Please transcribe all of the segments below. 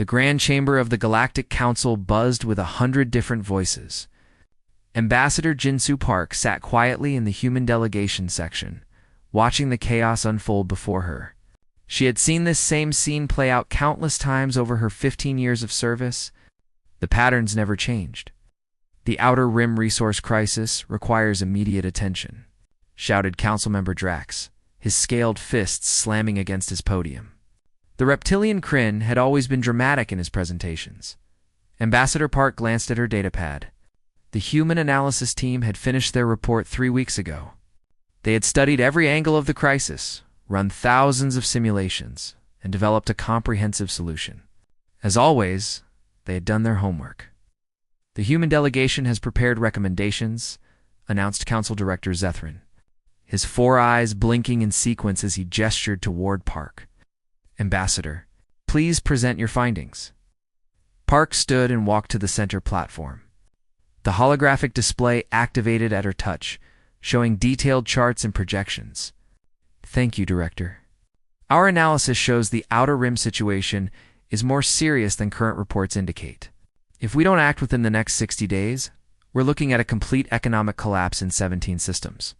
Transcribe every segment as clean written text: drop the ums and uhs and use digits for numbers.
The grand chamber of the Galactic Council buzzed with 100 different voices. Ambassador Jinsu Park sat quietly in the human delegation section, watching the chaos unfold before her. She had seen this same scene play out countless times over her 15 years of service. The patterns never changed. "The Outer Rim resource crisis requires immediate attention," shouted Councilmember Drax, his scaled fists slamming against his podium. The reptilian Kryn had always been dramatic in his presentations. Ambassador Park glanced at her datapad. The human analysis team had finished their report 3 weeks ago. They had studied every angle of the crisis, run thousands of simulations, and developed a comprehensive solution. As always, they had done their homework. "The human delegation has prepared recommendations," announced Council Director Zethrin, his 4 eyes blinking in sequence as he gestured toward Park. "Ambassador, please present your findings." Park stood and walked to the center platform. The holographic display activated at her touch, showing detailed charts and projections. "Thank you, Director. Our analysis shows the Outer Rim situation is more serious than current reports indicate. If we don't act within the next 60 days, we're looking at a complete economic collapse in 17 systems."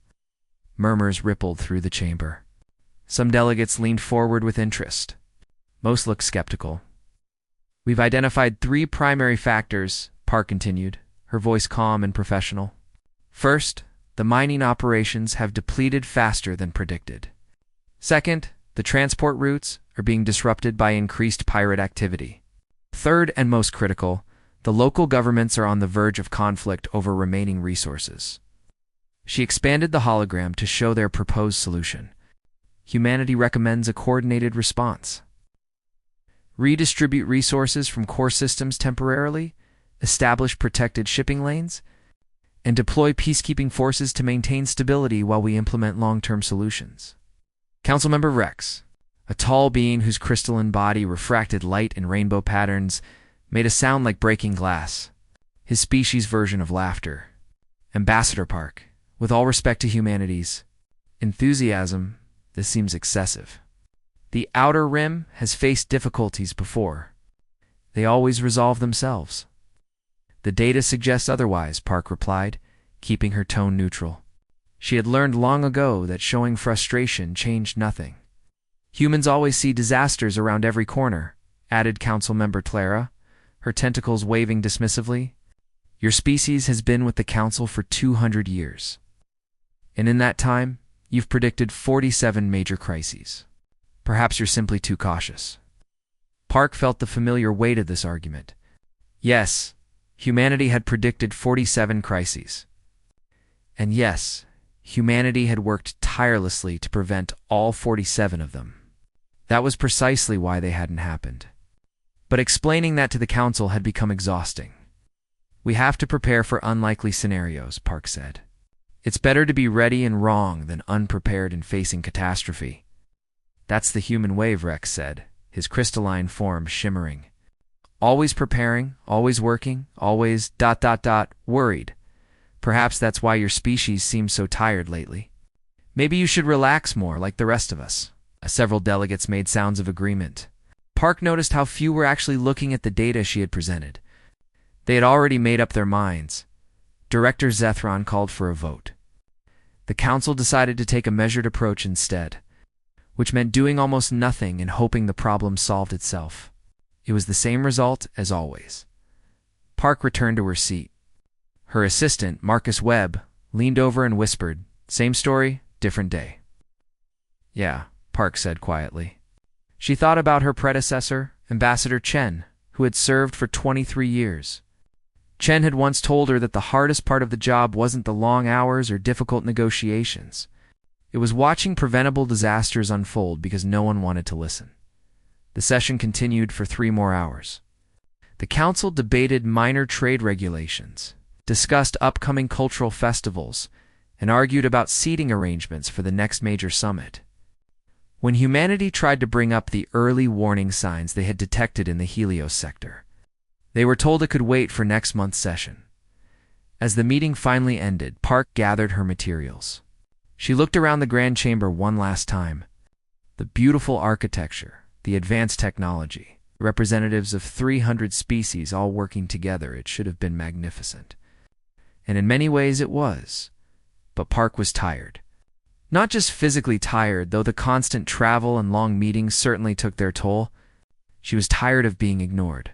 Murmurs rippled through the chamber. Some delegates leaned forward with interest. Most looked skeptical. "We've identified 3 primary factors," Park continued, her voice calm and professional. "First, the mining operations have depleted faster than predicted. Second, the transport routes are being disrupted by increased pirate activity. Third, and most critical, the local governments are on the verge of conflict over remaining resources." She expanded the hologram to show their proposed solution. Humanity recommends a coordinated response. Redistribute resources from core systems temporarily, establish protected shipping lanes, and deploy peacekeeping forces to maintain stability while we implement long-term solutions. Councilmember Rex, a tall being whose crystalline body refracted light in rainbow patterns, made a sound like breaking glass, his species' version of laughter. "Ambassador Park, with all respect to humanity's enthusiasm, this seems excessive. The Outer Rim has faced difficulties before. They always resolve themselves." "The data suggests otherwise," Park replied, keeping her tone neutral. She had learned long ago that showing frustration changed nothing. "Humans always see disasters around every corner," added Councilmember Clara, her tentacles waving dismissively. "Your species has been with the Council for 200 years. And in that time, you've predicted 47 major crises. Perhaps you're simply too cautious." Park felt the familiar weight of this argument. Yes, humanity had predicted 47 crises. And yes, humanity had worked tirelessly to prevent all 47 of them. That was precisely why they hadn't happened. But explaining that to the Council had become exhausting. "We have to prepare for unlikely scenarios," Park said. "It's better to be ready and wrong than unprepared and facing catastrophe." "That's the human wave," Rex said, his crystalline form shimmering. "Always preparing, always working, always ... worried. Perhaps that's why your species seems so tired lately. Maybe you should relax more like the rest of us." Several delegates made sounds of agreement. Park noticed how few were actually looking at the data she had presented. They had already made up their minds. Director Zethron called for a vote. The Council decided to take a measured approach instead, which meant doing almost nothing and hoping the problem solved itself. It was the same result as always. Park returned to her seat. Her assistant, Marcus Webb, leaned over and whispered, "Same story, different day." "Yeah," Park said quietly. She thought about her predecessor, Ambassador Chen, who had served for 23 years. Chen had once told her that the hardest part of the job wasn't the long hours or difficult negotiations. It was watching preventable disasters unfold because no one wanted to listen. The session continued for 3 more hours. The Council debated minor trade regulations, discussed upcoming cultural festivals, and argued about seating arrangements for the next major summit. When humanity tried to bring up the early warning signs they had detected in the Helios sector, they were told it could wait for next month's session. As the meeting finally ended, Park gathered her materials. She looked around the grand chamber one last time. The beautiful architecture, the advanced technology, Representatives of 300 species all working together. It should have been magnificent. And in many ways it was. But Park was tired. Not just physically tired, though the constant travel and long meetings certainly took their toll. She was tired of being ignored.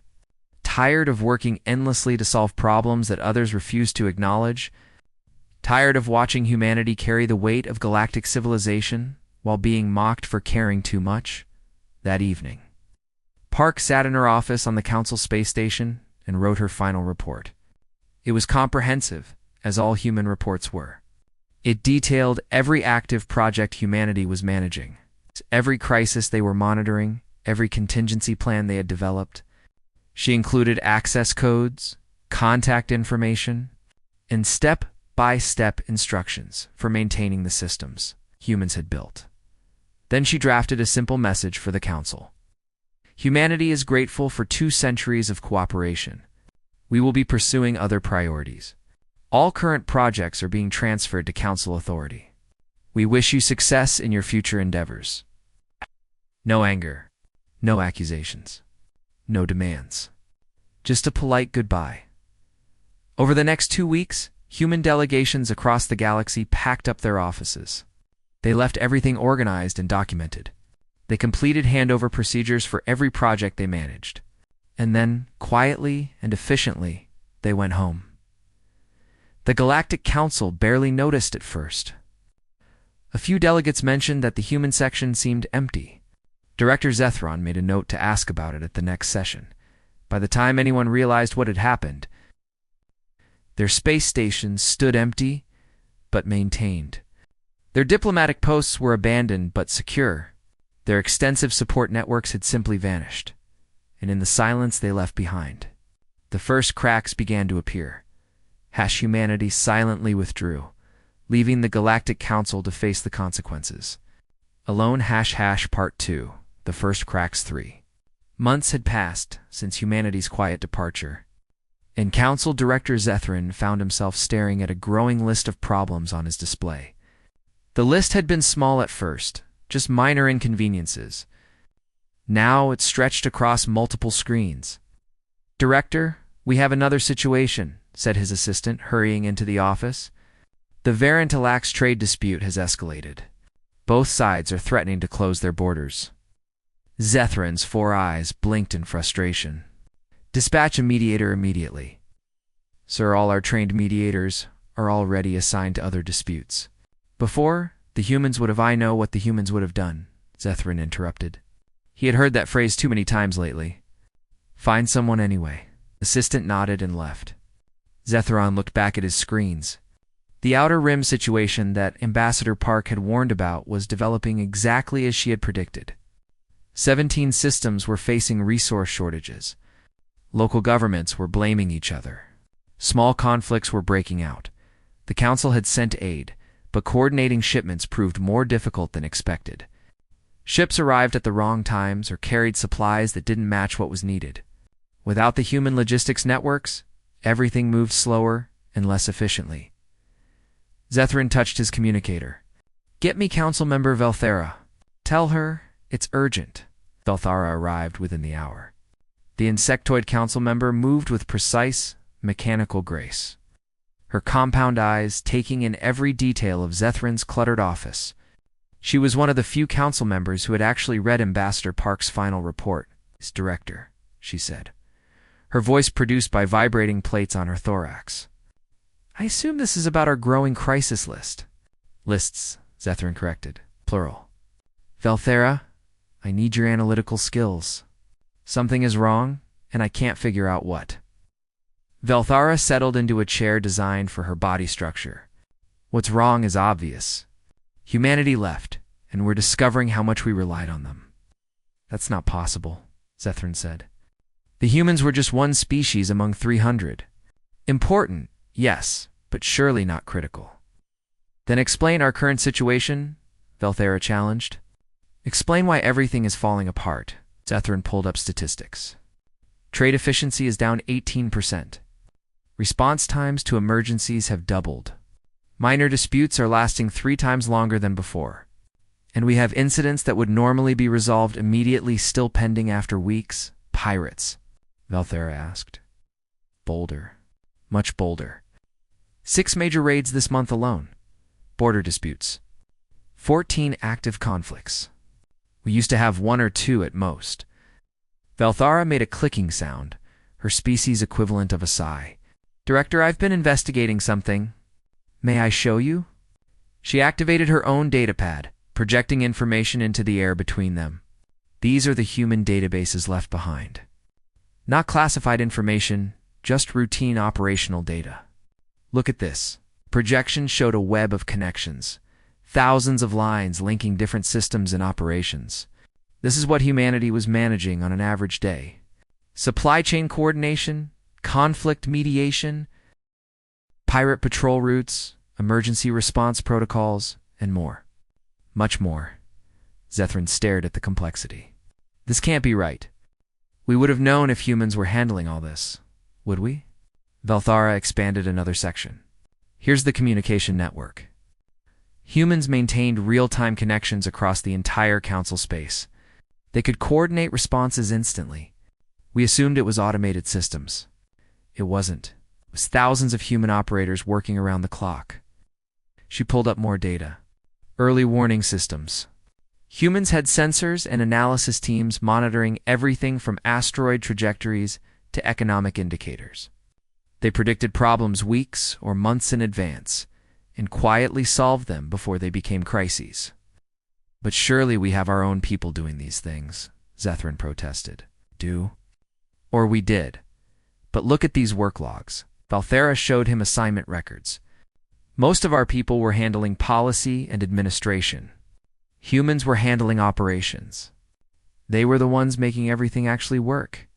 Tired of working endlessly to solve problems that others refused to acknowledge. Tired of watching humanity carry the weight of galactic civilization while being mocked for caring too much. That evening, Park sat in her office on the Council space station and wrote her final report. It was comprehensive, as all human reports were. It detailed every active project humanity was managing, every crisis they were monitoring, every contingency plan they had developed. She included access codes, contact information, and step-by-step instructions for maintaining the systems humans had built. Then she drafted a simple message for the Council. Humanity is grateful for 2 centuries of cooperation. We will be pursuing other priorities. All current projects are being transferred to Council authority. We wish you success in your future endeavors. No anger, no accusations, no demands. Just a polite goodbye. Over the next 2 weeks, human delegations across the galaxy packed up their offices. They left everything organized and documented. They completed handover procedures for every project they managed. And then, quietly and efficiently, they went home. The Galactic Council barely noticed at first. A few delegates mentioned that the human section seemed empty. Director Zethron made a note to ask about it at the next session. By the time anyone realized what had happened, their space stations stood empty, but maintained. Their diplomatic posts were abandoned but secure. Their extensive support networks had simply vanished, and in the silence they left behind, the first cracks began to appear. Humanity silently withdrew, leaving the Galactic Council to face the consequences. Alone Part 2, The First Cracks 3. Months had passed since humanity's quiet departure, and Council Director Zethrin found himself staring at a growing list of problems on his display. The list had been small at first, just minor inconveniences. Now it stretched across multiple screens. "Director, we have another situation," said his assistant, hurrying into the office. "The Varantalax trade dispute has escalated. Both sides are threatening to close their borders." Zethrin's 4 eyes blinked in frustration. "Dispatch a mediator immediately." "Sir, all our trained mediators are already assigned to other disputes." "Before, the humans would have I know what the humans would have done," Zethrin interrupted. He had heard that phrase too many times lately. "Find someone anyway." Assistant nodded and left. Zethron looked back at his screens. The Outer Rim situation that Ambassador Park had warned about was developing exactly as she had predicted. 17 systems were facing resource shortages. Local governments were blaming each other. Small conflicts were breaking out. The Council had sent aid, but coordinating shipments proved more difficult than expected. Ships arrived at the wrong times or carried supplies that didn't match what was needed. Without the human logistics networks, everything moved slower and less efficiently. Zethrin touched his communicator. "Get me Council Member Velthera. Tell her it's urgent." Velthara arrived within the hour. The insectoid Council member moved with precise, mechanical grace. Her compound eyes taking in every detail of Zethrin's cluttered office. She was one of the few Council members who had actually read Ambassador Park's final report. "His director," she said, her voice produced by vibrating plates on her thorax. "I assume this is about our growing crisis list." "Lists," Zethrin corrected. "Plural." "Velthera, I need your analytical skills. Something is wrong, and I can't figure out what." Velthara settled into a chair designed for her body structure. "What's wrong is obvious. Humanity left, and we're discovering how much we relied on them." "That's not possible," Zethrin said. "The humans were just one species among 300. Important, yes, but surely not critical." "Then explain our current situation," Velthera challenged. "Explain why everything is falling apart." Zethrin pulled up statistics. Trade efficiency is down 18%. Response times to emergencies have doubled. Minor disputes are lasting 3 times longer than before. And we have incidents that would normally be resolved immediately still pending after weeks, Pirates, Valthera asked. Bolder. Much bolder. 6 major raids this month alone. Border disputes. 14 active conflicts. We used to have 1 or 2 at most. Valthara made a clicking sound, her species equivalent of a sigh. Director, I've been investigating something. May I show you? She activated her own datapad, projecting information into the air between them. These are the human databases left behind. Not classified information, just routine operational data. Look at this. Projection showed a web of connections. Thousands of lines linking different systems and operations. This is what humanity was managing on an average day. Supply chain coordination, conflict mediation, pirate patrol routes, emergency response protocols, and more. Much more. Zethrin stared at the complexity. This can't be right. We would have known if humans were handling all this, would we? Valthara expanded another section. Here's the communication network. Humans maintained real-time connections across the entire council space. They could coordinate responses instantly. We assumed it was automated systems. It wasn't. It was thousands of human operators working around the clock. She pulled up more data. Early warning systems. Humans had sensors and analysis teams monitoring everything from asteroid trajectories to economic indicators. They predicted problems weeks or months in advance and quietly solved them before they became crises. But surely we have our own people doing these things, Zethrin protested. Do? Or we did. But look at these work logs. Valthera showed him assignment records. Most of our people were handling policy and administration. Humans were handling operations. They were the ones making everything actually work.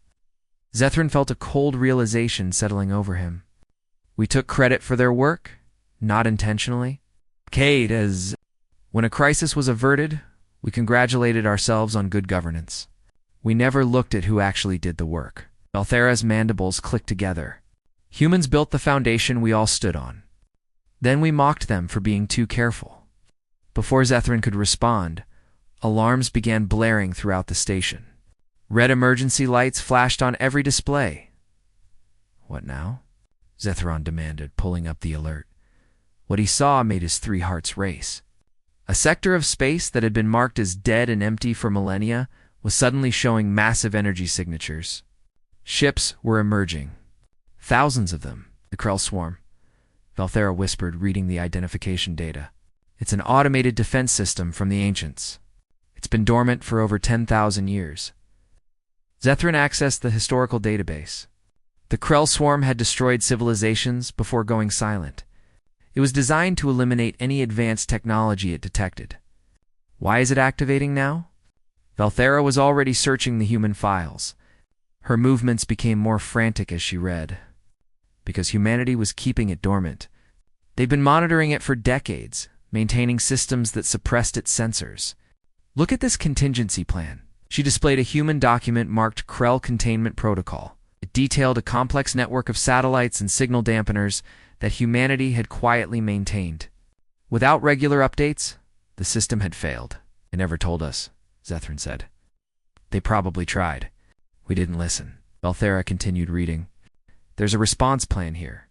Zethrin felt a cold realization settling over him. We took credit for their work, not intentionally. Kate, as when a crisis was averted, we congratulated ourselves on good governance. We never looked at who actually did the work. Valthera's mandibles clicked together. Humans built the foundation we all stood on. Then we mocked them for being too careful. Before Zethrin could respond, alarms began blaring throughout the station. Red emergency lights flashed on every display. What now? Zethron demanded, pulling up the alert. What he saw made his 3 hearts race. A sector of space that had been marked as dead and empty for millennia was suddenly showing massive energy signatures. Ships were emerging. Thousands of them. The Krell swarm. Valthera whispered, reading the identification data. It's an automated defense system from the ancients. It's been dormant for over 10,000 years. Zethrin accessed the historical database. The Krell swarm had destroyed civilizations before going silent. It was designed to eliminate any advanced technology it detected. Why is it activating now? Valthera was already searching the human files. Her movements became more frantic as she read. Because humanity was keeping it dormant. They've been monitoring it for decades, maintaining systems that suppressed its sensors. Look at this contingency plan. She displayed a human document marked Krell Containment Protocol. It detailed a complex network of satellites and signal dampeners that humanity had quietly maintained. Without regular updates, the system had failed. They never told us, Zethrin said. They probably tried. We didn't listen. Valthera continued reading. There's a response plan here.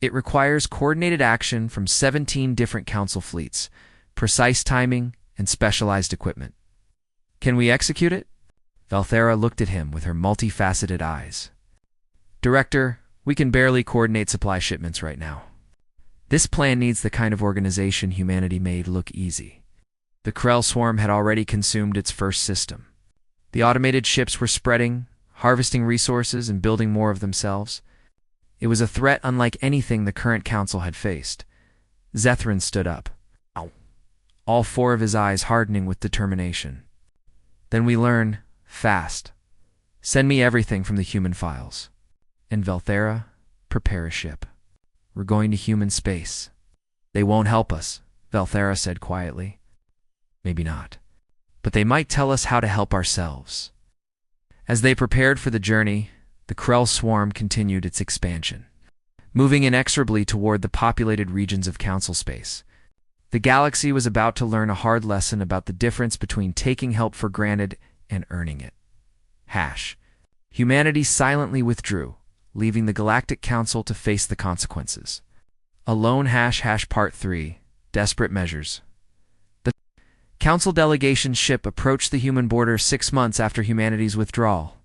It requires coordinated action from 17 different council fleets, precise timing, and specialized equipment. Can we execute it? Valthera looked at him with her multifaceted eyes. Director, we can barely coordinate supply shipments right now. This plan needs the kind of organization humanity made look easy. The Krell swarm had already consumed its first system. The automated ships were spreading, harvesting resources and building more of themselves. It was a threat unlike anything the current council had faced. Zethrin stood up. Ow. All 4 of his eyes hardening with determination. Then we learn, fast. Send me everything from the human files. And Valthera, prepare a ship. We're going to human space. They won't help us, Valthera said quietly. Maybe not. But they might tell us how to help ourselves. As they prepared for the journey, the Krell swarm continued its expansion, moving inexorably toward the populated regions of council space. The galaxy was about to learn a hard lesson about the difference between taking help for granted and earning it. Humanity silently withdrew, leaving the Galactic Council to face the consequences. Alone ## Part 3. Desperate Measures. The Council delegation's ship approached the human border 6 months after humanity's withdrawal.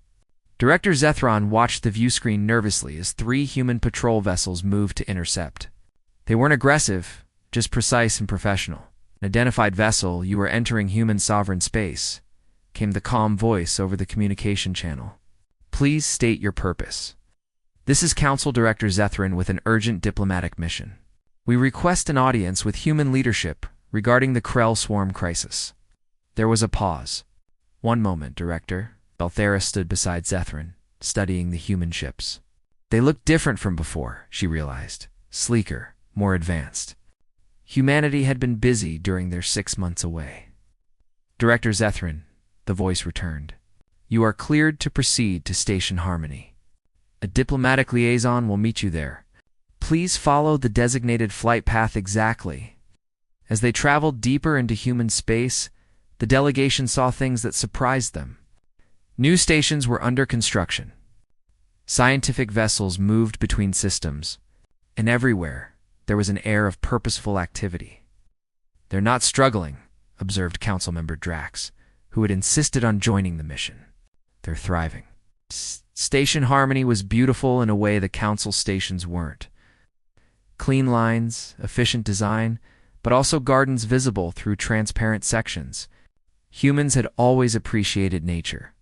Director Zethron watched the viewscreen nervously as 3 human patrol vessels moved to intercept. They weren't aggressive, just precise and professional. An identified vessel, you are entering human sovereign space, came the calm voice over the communication channel. Please state your purpose. This is Council Director Zethron with an urgent diplomatic mission. We request an audience with human leadership regarding the Krell swarm crisis. There was a pause. One moment, Director. Belthera stood beside Zethron, studying the human ships. They looked different from before, she realized. Sleeker, more advanced. Humanity had been busy during their 6 months away. Director Zethron, the voice returned. You are cleared to proceed to Station Harmony. A diplomatic liaison will meet you there. Please follow the designated flight path exactly. As they traveled deeper into human space, the delegation saw things that surprised them. New stations were under construction. Scientific vessels moved between systems, and everywhere there was an air of purposeful activity. They're not struggling, observed Councilmember Drax, who had insisted on joining the mission. They're thriving. Station Harmony was beautiful in a way the Council stations weren't. Clean lines, efficient design, but also gardens visible through transparent sections. Humans had always appreciated nature.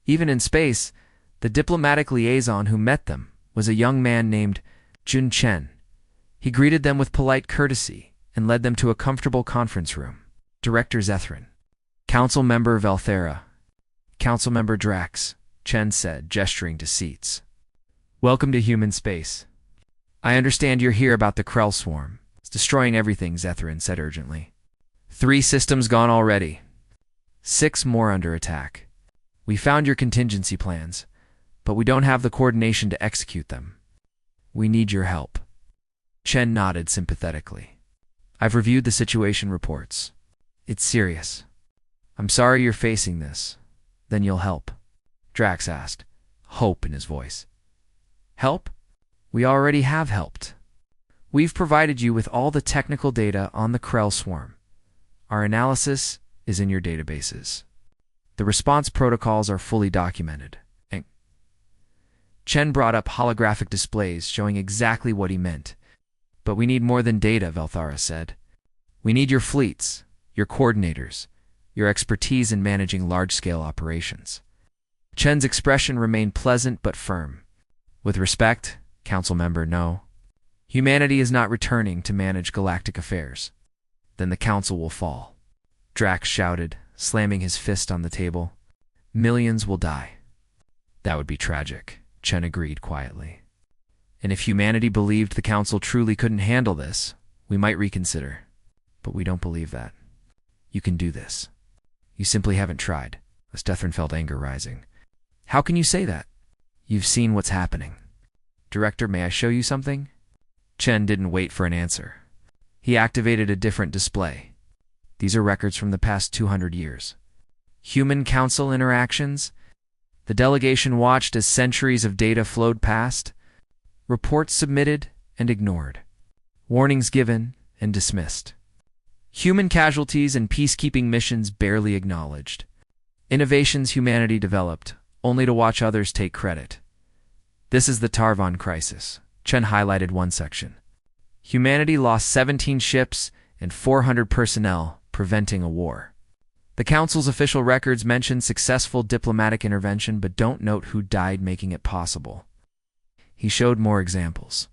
Even in space, the diplomatic liaison who met them was a young man named Jun Chen. He greeted them with polite courtesy and led them to a comfortable conference room. Director Zethron, Council Member Valthera, Council Member Drax, Chen said, gesturing to seats. Welcome to human space. I understand you're here about the Krell swarm. It's destroying everything, Zethron said urgently. 3 systems gone already. 6 more under attack. We found your contingency plans, but we don't have the coordination to execute them. We need your help. Chen nodded sympathetically. I've reviewed the situation reports. It's serious. I'm sorry you're facing this. Then you'll help. Drax asked, hope in his voice. Help? We already have helped. We've provided you with all the technical data on the Krell swarm. Our analysis is in your databases. The response protocols are fully documented. Chen brought up holographic displays showing exactly what he meant. But we need more than data, Valthara said. We need your fleets, your coordinators, your expertise in managing large-scale operations. Chen's expression remained pleasant but firm. With respect, Council Member, no. Humanity is not returning to manage galactic affairs. Then the Council will fall. Drax shouted, slamming his fist on the table. Millions will die. That would be tragic, Chen agreed quietly. And if humanity believed the Council truly couldn't handle this, we might reconsider. But we don't believe that. You can do this. You simply haven't tried. Zethron felt anger rising. How can you say that? You've seen what's happening. Director, may I show you something? Chen didn't wait for an answer. He activated a different display. These are records from the past 200 years. Human Council interactions. The delegation watched as centuries of data flowed past. Reports submitted and ignored. Warnings given and dismissed. Human casualties and peacekeeping missions barely acknowledged. Innovations humanity developed, only to watch others take credit. This is the Tarvon crisis. Chen highlighted one section. Humanity lost 17 ships and 400 personnel, preventing a war. The Council's official records mention successful diplomatic intervention but don't note who died making it possible. He showed more examples.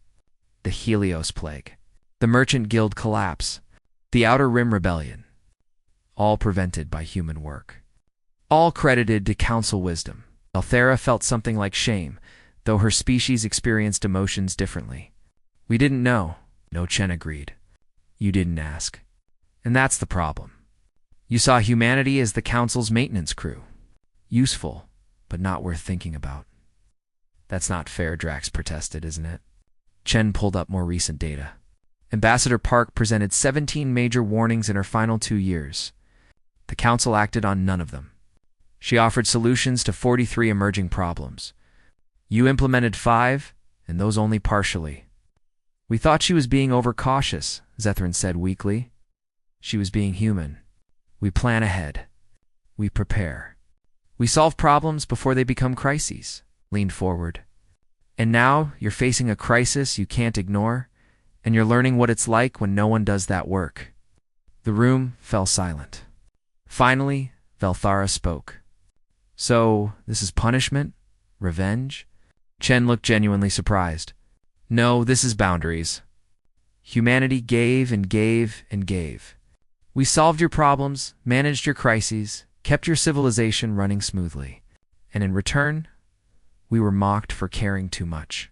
The Helios Plague, the Merchant Guild collapse, the Outer Rim Rebellion. All prevented by human work. All credited to Council wisdom. Althera felt something like shame, though her species experienced emotions differently. We didn't know. No, Chen agreed. You didn't ask. And that's the problem. You saw humanity as the Council's maintenance crew. Useful, but not worth thinking about. That's not fair, Drax protested, isn't it? Chen pulled up more recent data. Ambassador Park presented 17 major warnings in her final 2 years. The Council acted on none of them. She offered solutions to 43 emerging problems. You implemented 5, and those only partially. We thought she was being overcautious, Zethrin said weakly. She was being human. We plan ahead. We prepare. We solve problems before they become crises, leaned forward. And now you're facing a crisis you can't ignore, and you're learning what it's like when no one does that work. The room fell silent. Finally, Valthara spoke. So, this is punishment? Revenge? Chen looked genuinely surprised. No, this is boundaries. Humanity gave and gave and gave. We solved your problems, managed your crises, kept your civilization running smoothly. And in return, we were mocked for caring too much.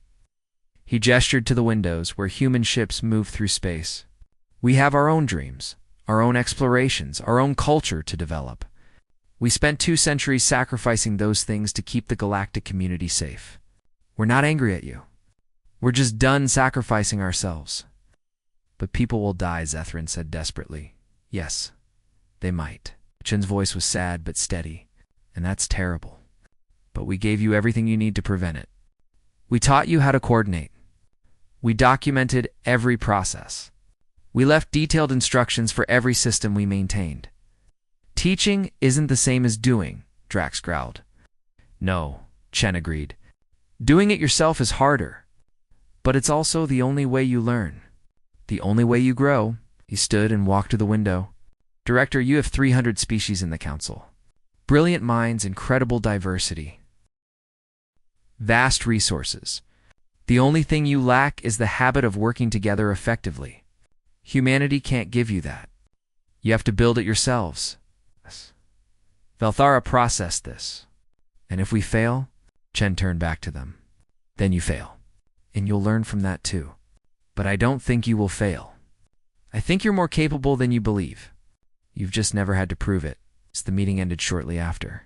He gestured to the windows where human ships moved through space. We have our own dreams, our own explorations, our own culture to develop. We spent 2 centuries sacrificing those things to keep the galactic community safe. We're not angry at you. We're just done sacrificing ourselves. But people will die, Zethrin said desperately. Yes, they might. Chen's voice was sad but steady, and that's terrible. But we gave you everything you need to prevent it. We taught you how to coordinate. We documented every process. We left detailed instructions for every system we maintained. Teaching isn't the same as doing, Drax growled. No, Chen agreed. Doing it yourself is harder. But it's also the only way you learn. The only way you grow. He stood and walked to the window. Director, you have 300 species in the council. Brilliant minds, incredible diversity. Vast resources. The only thing you lack is the habit of working together effectively. Humanity can't give you that. You have to build it yourselves. Valthara processed this. And if we fail, Chen turned back to them. Then you fail. And you'll learn from that too. But I don't think you will fail. I think you're more capable than you believe. You've just never had to prove it. The meeting ended shortly after.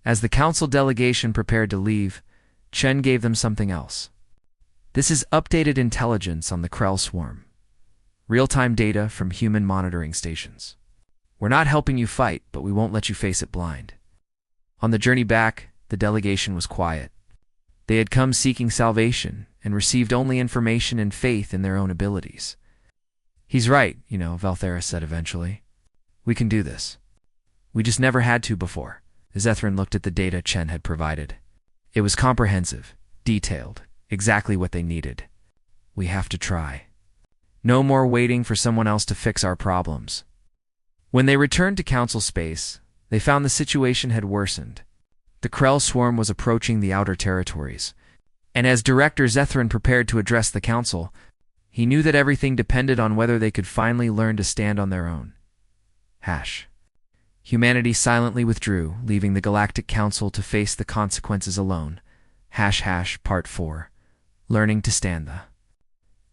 As the council delegation prepared to leave, Chen gave them something else. This is updated intelligence on the Krell swarm. Real-time data from human monitoring stations. We're not helping you fight, but we won't let you face it blind. On the journey back, the delegation was quiet. They had come seeking salvation and received only information and faith in their own abilities. He's right, Valthera said eventually. We can do this. We just never had to before. Zethrin looked at the data Chen had provided. It was comprehensive, detailed, exactly what they needed. We have to try. No more waiting for someone else to fix our problems. When they returned to council space, they found the situation had worsened. The Krell swarm was approaching the outer territories, and as Director Zethrin prepared to address the council, he knew that everything depended on whether they could finally learn to stand on their own. Humanity silently withdrew, leaving the Galactic Council to face the consequences alone. Part 4. Learning to stand the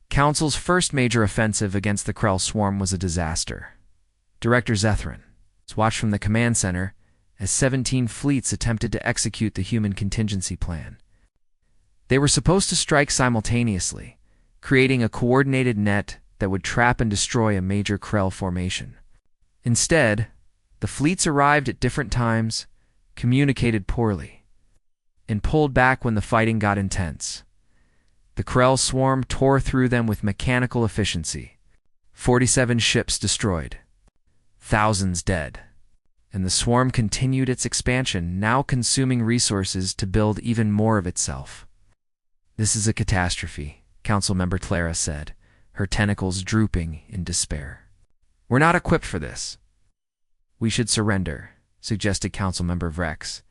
Council's first major offensive against the Krell swarm was a disaster. Director Zethrin watched from the command center as 17 fleets attempted to execute the human contingency plan. They were supposed to strike simultaneously, creating a coordinated net that would trap and destroy a major Krell formation. Instead, the fleets arrived at different times, communicated poorly, and pulled back when the fighting got intense. The Krell swarm tore through them with mechanical efficiency. 47 ships destroyed. Thousands dead. And the swarm continued its expansion, now consuming resources to build even more of itself. This is a catastrophe, Councilmember Clara said, her tentacles drooping in despair. We're not equipped for this. We should surrender, suggested Councilmember Vrex,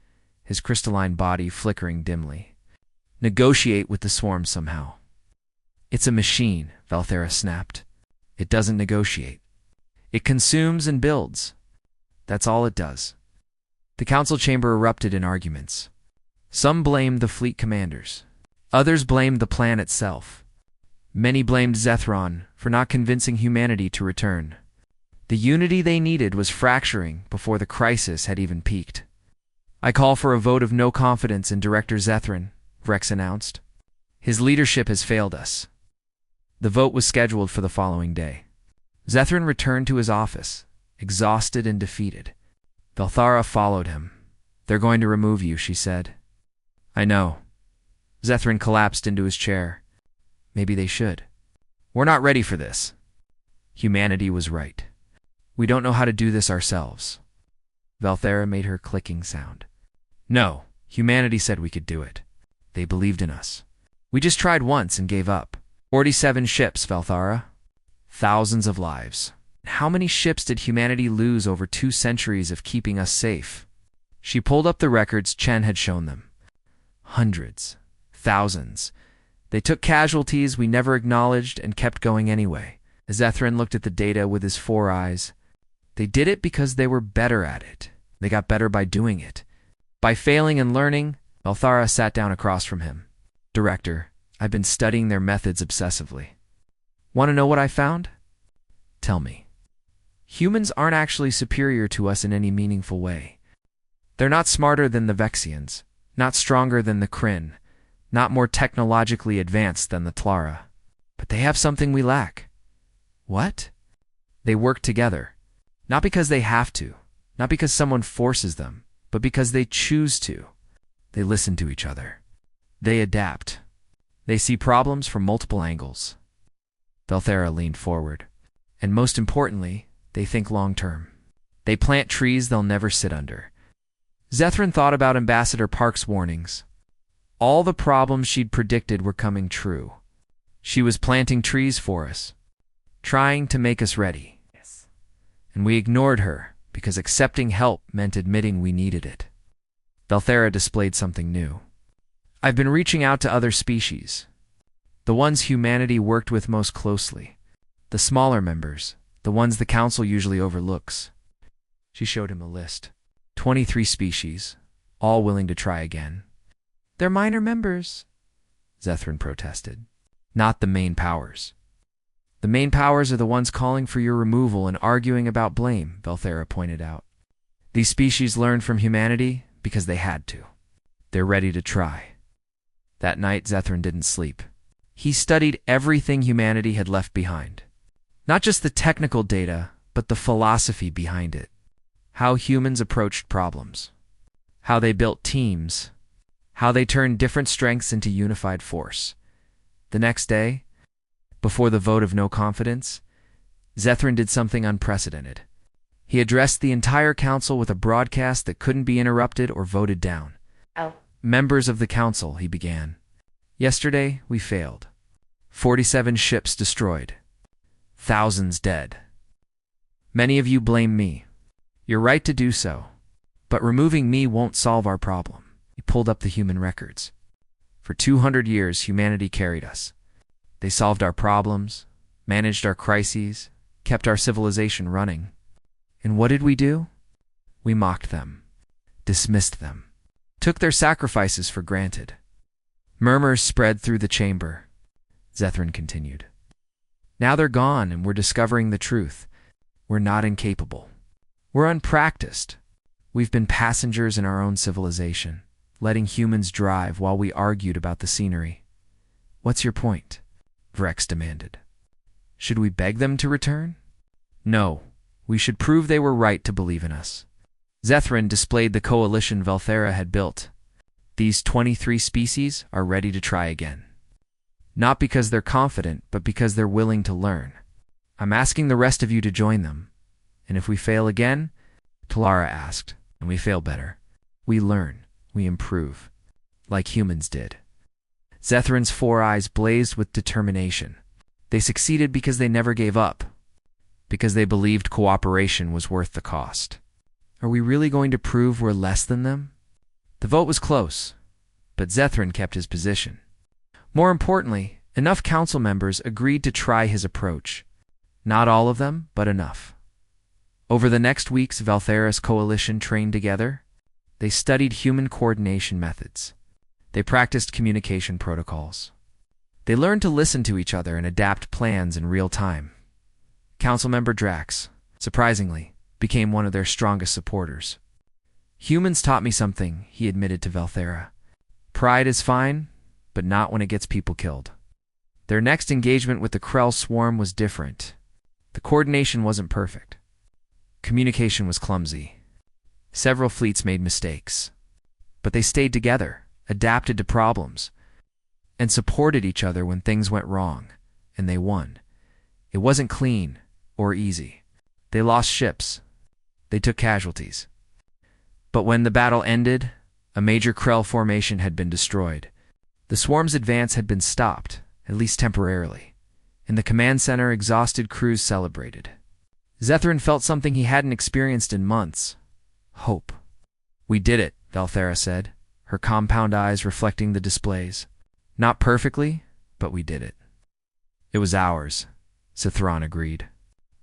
his crystalline body flickering dimly. Negotiate with the swarm somehow. It's a machine, Valthera snapped. It doesn't negotiate. It consumes and builds. That's all it does. The council chamber erupted in arguments. Some blamed the fleet commanders. Others blamed the plan itself. Many blamed Zethron for not convincing humanity to return. The unity they needed was fracturing before the crisis had even peaked. I call for a vote of no confidence in Director Zethron, Vrex announced. His leadership has failed us. The vote was scheduled for the following day. Zethron returned to his office, exhausted and defeated. Valthara followed him. They're going to remove you, she said. I know. Zethrin collapsed into his chair. Maybe they should. We're not ready for this. Humanity was right. We don't know how to do this ourselves. Valthera made her clicking sound. No, humanity said we could do it. They believed in us. We just tried once and gave up. 47 ships, Valthara. Thousands of lives. How many ships did humanity lose over 2 centuries of keeping us safe? She pulled up the records Chen had shown them. Hundreds. Thousands. They took casualties we never acknowledged and kept going anyway. Zethrin looked at the data with his 4 eyes. They did it because they were better at it. They got better by doing it. By failing and learning, Valthara sat down across from him. Director, I've been studying their methods obsessively. Want to know what I found? Tell me. Humans aren't actually superior to us in any meaningful way. They're not smarter than the Vexians, not stronger than the Kryn, not more technologically advanced than the Tlara. But they have something we lack. What? They work together. Not because they have to, not because someone forces them, but because they choose to. They listen to each other. They adapt. They see problems from multiple angles. Valthera leaned forward. And most importantly, they think long-term. They plant trees they'll never sit under. Zethrin thought about Ambassador Park's warnings. All the problems she'd predicted were coming true. She was planting trees for us, trying to make us ready. And we ignored her because accepting help meant admitting we needed it. Valthera displayed something new. I've been reaching out to other species, the ones humanity worked with most closely, the smaller members, the ones the Council usually overlooks. She showed him a list. 23 species, all willing to try again. They're minor members, Zethrin protested. Not the main powers. The main powers are the ones calling for your removal and arguing about blame, Valthera pointed out. These species learned from humanity because they had to. They're ready to try. That night, Zethrin didn't sleep. He studied everything humanity had left behind. Not just the technical data, but the philosophy behind it. How humans approached problems. How they built teams. How they turned different strengths into unified force. The next day, before the vote of no confidence, Zethrin did something unprecedented. He addressed the entire council with a broadcast that couldn't be interrupted or voted down. Members of the council, he began. Yesterday, we failed. 47 ships destroyed. Thousands dead. Many of you blame me. You're right to do so. But removing me won't solve our problem. He pulled up the human records. For 200 years, humanity carried us. They solved our problems, managed our crises, kept our civilization running. And what did we do? We mocked them, dismissed them, took their sacrifices for granted. Murmurs spread through the chamber. Zethrin continued. Now they're gone and we're discovering the truth. We're not incapable. We're unpracticed. We've been passengers in our own civilization, letting humans drive while we argued about the scenery. What's your point? Vrex demanded. Should we beg them to return? No, we should prove they were right to believe in us. Zethrin displayed the coalition Valthera had built. These 23 species are ready to try again. Not because they're confident, but because they're willing to learn. I'm asking the rest of you to join them. And if we fail again, Talara asked, and we fail better, we learn, we improve, like humans did. Zethrin's 4 eyes blazed with determination. They succeeded because they never gave up, because they believed cooperation was worth the cost. Are we really going to prove we're less than them? The vote was close, but Zethrin kept his position. More importantly, enough council members agreed to try his approach. Not all of them, but enough. Over the next weeks, Valthera's coalition trained together. They studied human coordination methods. They practiced communication protocols. They learned to listen to each other and adapt plans in real time. Council member Drax, surprisingly, became one of their strongest supporters. Humans taught me something, he admitted to Valthera. Pride is fine, but not when it gets people killed. Their next engagement with the Krell swarm was different. The coordination wasn't perfect. Communication was clumsy. Several fleets made mistakes. But they stayed together, adapted to problems, and supported each other when things went wrong, and they won. It wasn't clean or easy. They lost ships. They took casualties. But when the battle ended, a major Krell formation had been destroyed. The swarm's advance had been stopped, at least temporarily. In the command center, exhausted crews celebrated. Zethrin felt something he hadn't experienced in months. Hope. "We did it," Valthera said, her compound eyes reflecting the displays. "Not perfectly, but we did it." "It was ours," Zethron agreed.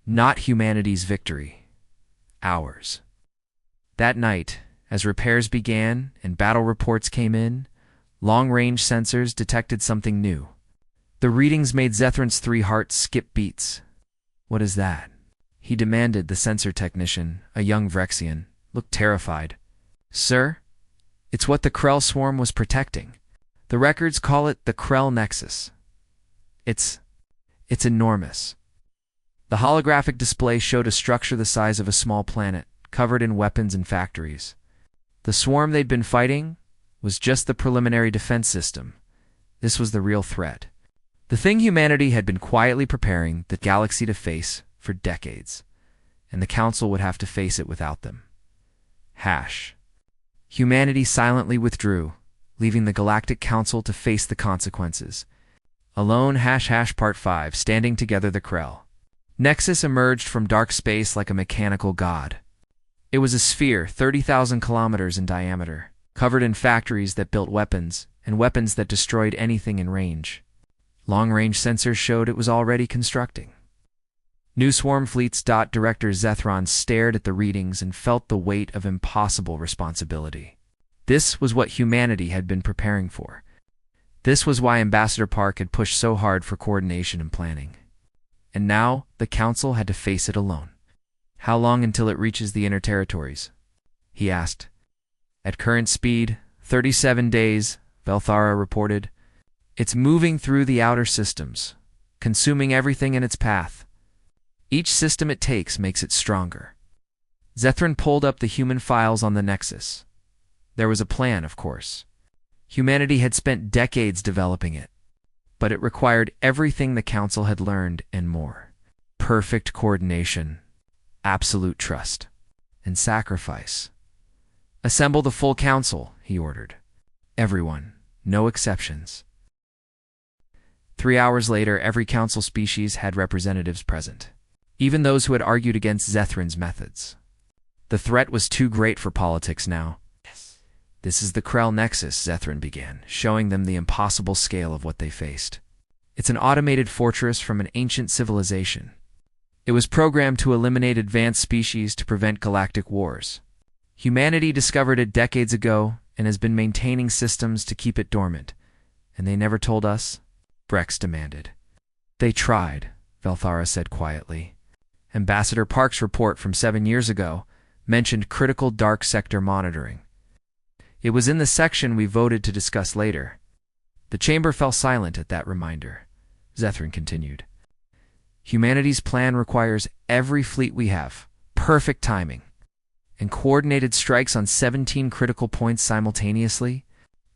"Not humanity's victory. Ours." That night, as repairs began and battle reports came in, long-range sensors detected something new. The readings made Zethrin's 3 hearts skip beats. "What is that?" he demanded. The sensor technician, a young Vrexian, looked terrified. "Sir, it's what the Krell swarm was protecting. The records call it the Krell Nexus. It's enormous." The holographic display showed a structure the size of a small planet, covered in weapons and factories. The swarm they'd been fighting was just the preliminary defense system. This was the real threat. The thing humanity had been quietly preparing the galaxy to face for decades, and the Council would have to face it without them. Humanity silently withdrew, leaving the Galactic Council to face the consequences. Alone Part 5, standing together the Krell. Nexus emerged from dark space like a mechanical god. It was a sphere 30,000 kilometers in diameter, covered in factories that built weapons, and weapons that destroyed anything in range. Long-range sensors showed it was already constructing. New swarm fleets. Director Zethron stared at the readings and felt the weight of impossible responsibility. This was what humanity had been preparing for. This was why Ambassador Park had pushed so hard for coordination and planning. And now, the Council had to face it alone. "How long until it reaches the inner territories?" he asked. "At current speed, 37 days, Valthara reported. It's moving through the outer systems, consuming everything in its path. Each system it takes makes it stronger." Zethrin pulled up the human files on the Nexus. There was a plan, of course. Humanity had spent decades developing it, but it required everything the Council had learned and more. Perfect coordination, absolute trust, and sacrifice. "Assemble the full Council," he ordered. "Everyone, no exceptions." 3 hours later, every Council species had representatives present, even those who had argued against Zethrin's methods. The threat was too great for politics now. "This is the Krell Nexus," Zethrin began, showing them the impossible scale of what they faced. "It's an automated fortress from an ancient civilization. It was programmed to eliminate advanced species to prevent galactic wars. Humanity discovered it decades ago and has been maintaining systems to keep it dormant. And they never told us?" Brex demanded. "They tried," Valthara said quietly. Ambassador Park's report from 7 years ago mentioned critical dark sector monitoring. It was in the section we voted to discuss later. The chamber fell silent at that reminder. Zethrin continued. "Humanity's plan requires every fleet we have, perfect timing, and coordinated strikes on 17 critical points simultaneously.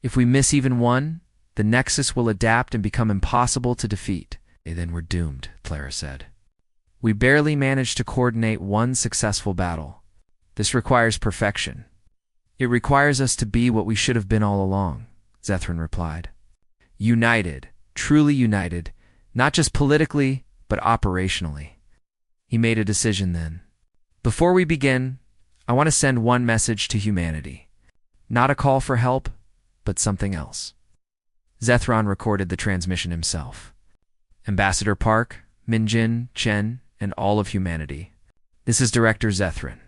If we miss even one, the Nexus will adapt and become impossible to defeat." "Then we're doomed," Clara said. "We barely managed to coordinate one successful battle. This requires perfection. It requires us to be what we should have been all along," Zethrin replied. "United, truly united, not just politically, but operationally." He made a decision then. "Before we begin, I want to send one message to humanity. Not a call for help, but something else." Zethron recorded the transmission himself. "Ambassador Park, Minjin, Chen, and all of humanity. This is Director Zethrin.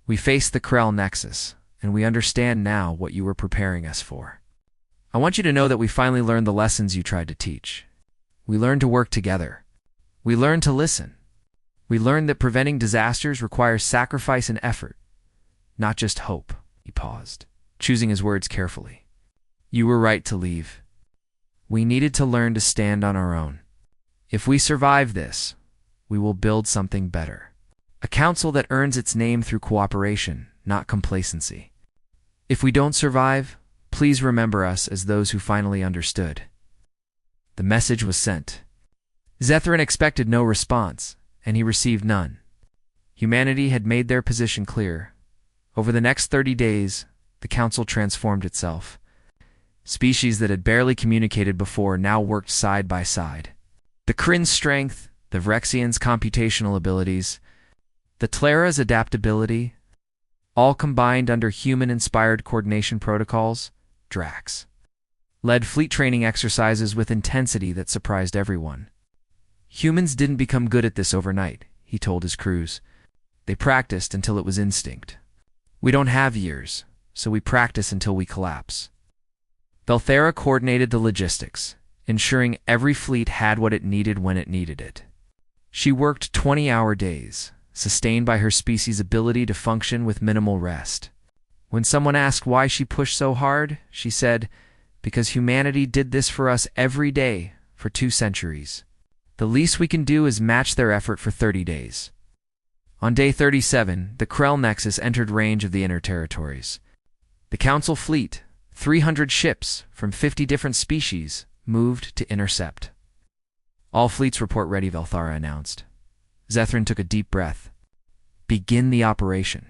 We faced the Krell Nexus, and we understand now what you were preparing us for. I want you to know that we finally learned the lessons you tried to teach. We learned to work together. We learned to listen. We learned that preventing disasters requires sacrifice and effort, not just hope." He paused, choosing his words carefully. "You were right to leave. We needed to learn to stand on our own. If we survive this, we will build something better. A council that earns its name through cooperation, not complacency. If we don't survive, please remember us as those who finally understood." The message was sent. Zethrin expected no response, and he received none. Humanity had made their position clear. Over the next 30 days, the Council transformed itself. Species that had barely communicated before now worked side by side. The Kryn's strength, the Vrexians' computational abilities, the Tlara's adaptability, all combined under human-inspired coordination protocols, Drax led fleet training exercises with intensity that surprised everyone. Humans didn't become good at this overnight, he told his crews. They practiced until it was instinct. We don't have years, so we practice until we collapse. Velthera coordinated the logistics, ensuring every fleet had what it needed when it needed it. She worked 20-hour days, sustained by her species' ability to function with minimal rest. When someone asked why she pushed so hard, she said, "Because humanity did this for us every day for 2 centuries. The least we can do is match their effort for 30 days." On day 37, the Krell Nexus entered range of the Inner Territories. The Council fleet, 300 ships from 50 different species, moved to intercept. "All fleets report ready," Velthara announced. Zethrin took a deep breath. "Begin the operation.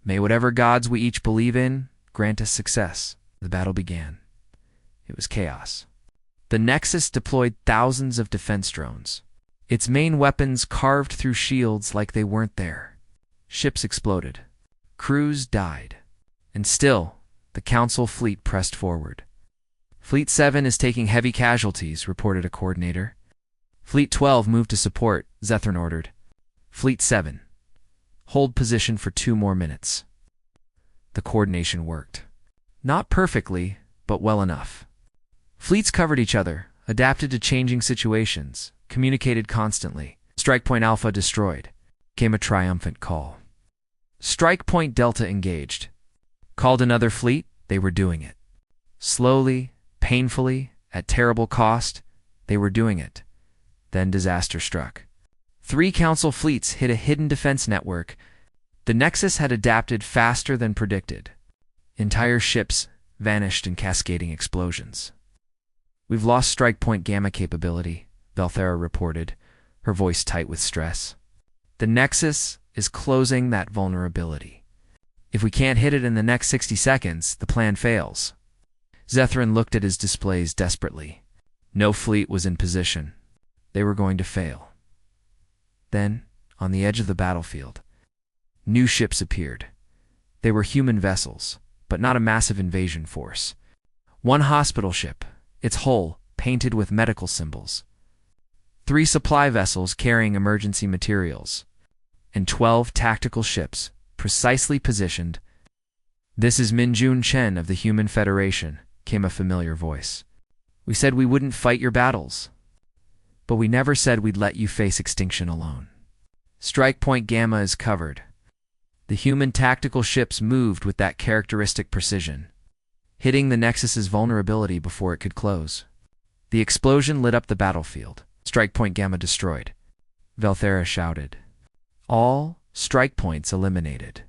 May whatever gods we each believe in grant us success." The battle began. It was chaos. The Nexus deployed thousands of defense drones. Its main weapons carved through shields like they weren't there. Ships exploded. Crews died. And still, the Council fleet pressed forward. "Fleet 7 is taking heavy casualties," reported a coordinator. "Fleet 12 moved to support," Zethrin ordered. "Fleet 7, hold position for 2 more minutes." The coordination worked. Not perfectly, but well enough. Fleets covered each other, adapted to changing situations, communicated constantly. Strike Point Alpha destroyed. Came a triumphant call. Strike Point Delta engaged. Called another fleet, they were doing it. Slowly, painfully, at terrible cost, they were doing it. Then disaster struck. 3 Council fleets hit a hidden defense network. The Nexus had adapted faster than predicted. Entire ships vanished in cascading explosions. "We've lost Strike Point Gamma capability," Velthera reported, her voice tight with stress. "The Nexus is closing that vulnerability. If we can't hit it in the next 60 seconds, the plan fails." Zethrin looked at his displays desperately. No fleet was in position. They were going to fail. Then, on the edge of the battlefield, new ships appeared. They were human vessels, but not a massive invasion force. 1 hospital ship, its hull painted with medical symbols. 3 supply vessels carrying emergency materials. And 12 tactical ships, precisely positioned. "This is Minjun Chen of the Human Federation," came a familiar voice. "We said we wouldn't fight your battles. But we never said we'd let you face extinction alone. Strike Point Gamma is covered." The human tactical ships moved with that characteristic precision, hitting the Nexus's vulnerability before it could close. The explosion lit up the battlefield. "Strike Point Gamma destroyed," Velthera shouted. All strike points eliminated.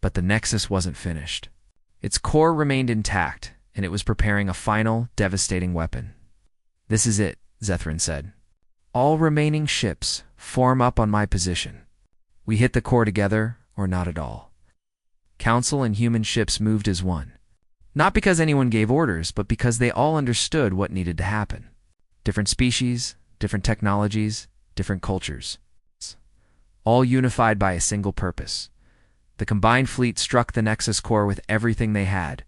But the Nexus wasn't finished. Its core remained intact, and it was preparing a final, devastating weapon. "This is it," Zethrin said. "All remaining ships form up on my position. We hit the core together, or not at all." Council and human ships moved as one. Not because anyone gave orders, but because they all understood what needed to happen. Different species, different technologies, different cultures. All unified by a single purpose. The combined fleet struck the Nexus core with everything they had.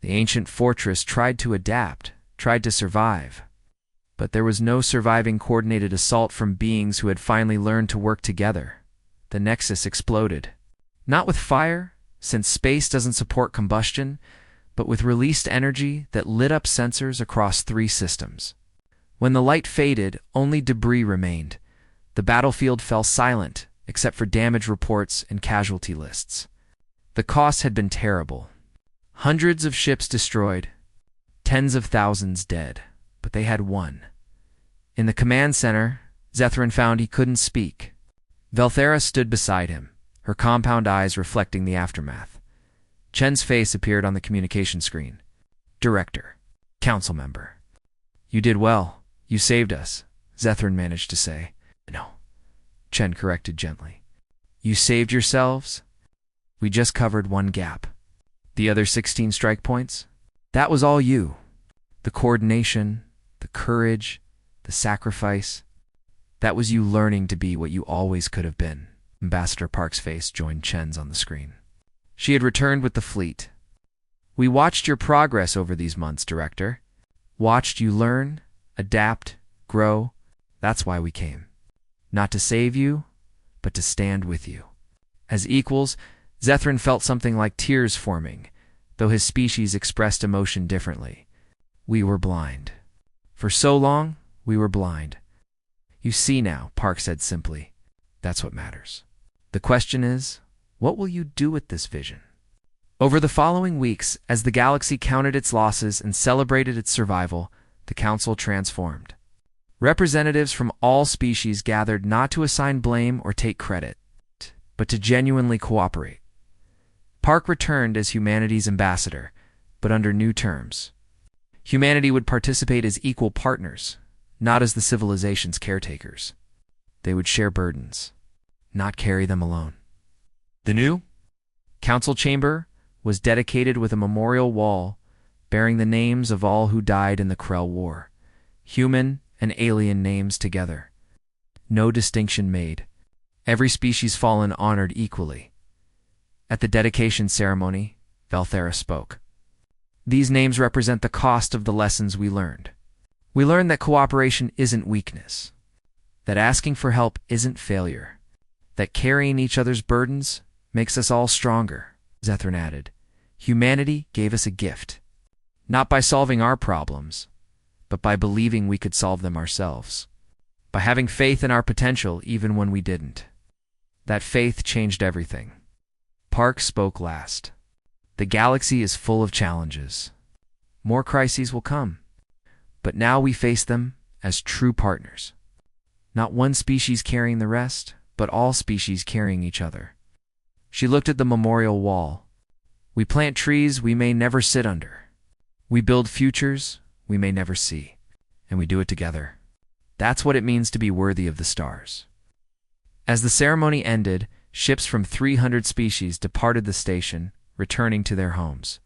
The ancient fortress tried to adapt, tried to survive. But there was no surviving coordinated assault from beings who had finally learned to work together. The Nexus exploded. Not with fire, since space doesn't support combustion, but with released energy that lit up sensors across 3 systems. When the light faded, only debris remained. The battlefield fell silent, except for damage reports and casualty lists. The cost had been terrible. Hundreds of ships destroyed, tens of thousands dead, but they had won. In the command center, Zethrin found he couldn't speak. Velthera stood beside him, her compound eyes reflecting the aftermath. Chen's face appeared on the communication screen. "Director, Council member. You did well," You saved us, Zethrin managed to say. No, Chen corrected gently. You saved yourselves? We just covered one gap. The other 16 strike points? That was all you. The coordination, the courage, the sacrifice. That was you learning to be what you always could have been. Ambassador Park's face joined Chen's on the screen. She had returned with the fleet. We watched your progress over these months, Director. Watched you learn, adapt, grow. That's why we came. Not to save you, but to stand with you. As equals, Zethrin felt something like tears forming, though his species expressed emotion differently. We were blind. For so long, we were blind. You see now, Park said simply. That's what matters. The question is, what will you do with this vision? Over the following weeks, as the galaxy counted its losses and celebrated its survival, the Council transformed. Representatives from all species gathered not to assign blame or take credit, but to genuinely cooperate. Park returned as humanity's ambassador, but under new terms. Humanity would participate as equal partners, not as the civilization's caretakers. They would share burdens, not carry them alone. The new council chamber was dedicated with a memorial wall bearing the names of all who died in the Krell War, human and alien names together. No distinction made. Every species fallen honored equally. At the dedication ceremony, Valthera spoke. These names represent the cost of the lessons we learned. We learned that cooperation isn't weakness, that asking for help isn't failure, that carrying each other's burdens makes us all stronger, Zethrin added. Humanity gave us a gift, not by solving our problems, but by believing we could solve them ourselves, by having faith in our potential even when we didn't. That faith changed everything. Park spoke last. The galaxy is full of challenges. More crises will come, but now we face them as true partners. Not one species carrying the rest, but all species carrying each other. She looked at the memorial wall. We plant trees we may never sit under. We build futures we may never see, and we do it together. That's what it means to be worthy of the stars. As the ceremony ended, ships from 300 species departed the station, returning to their homes.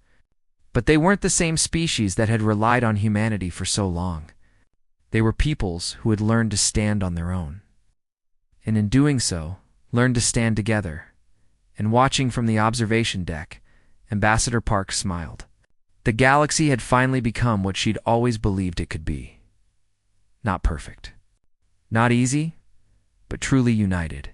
But they weren't the same species that had relied on humanity for so long. They were peoples who had learned to stand on their own. And in doing so, learned to stand together. And watching from the observation deck, Ambassador Park smiled. The galaxy had finally become what she'd always believed it could be. Not perfect. Not easy, but truly united.